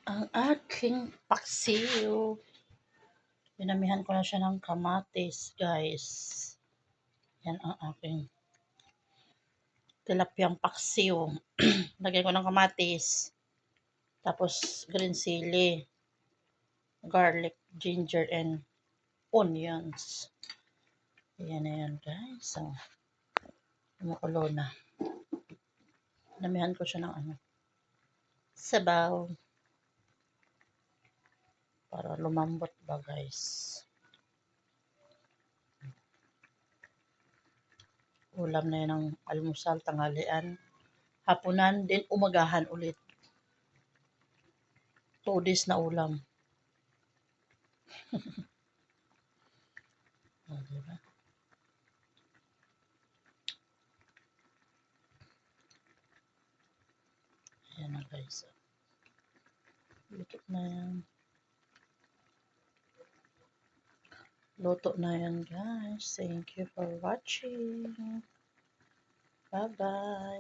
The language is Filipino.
Ang aking paksiw. Dinamihan ko na siya ng kamatis, guys. Yan ang aking tilapyang paksiw. Lagyan ko ng kamatis. Tapos green chili, garlic, ginger, and onions. Ayan na yan, guys. So, kumukulo na. Dinamihan ko siya ng sabaw. Para lumambot ba, guys. Ulam na yan ng almusal, tanghalian, hapunan, din umagahan ulit. 2 days na ulam. Diba? Ayan na, guys. Luto na yan. Luto na yan, guys. Thank you for watching. Bye-bye.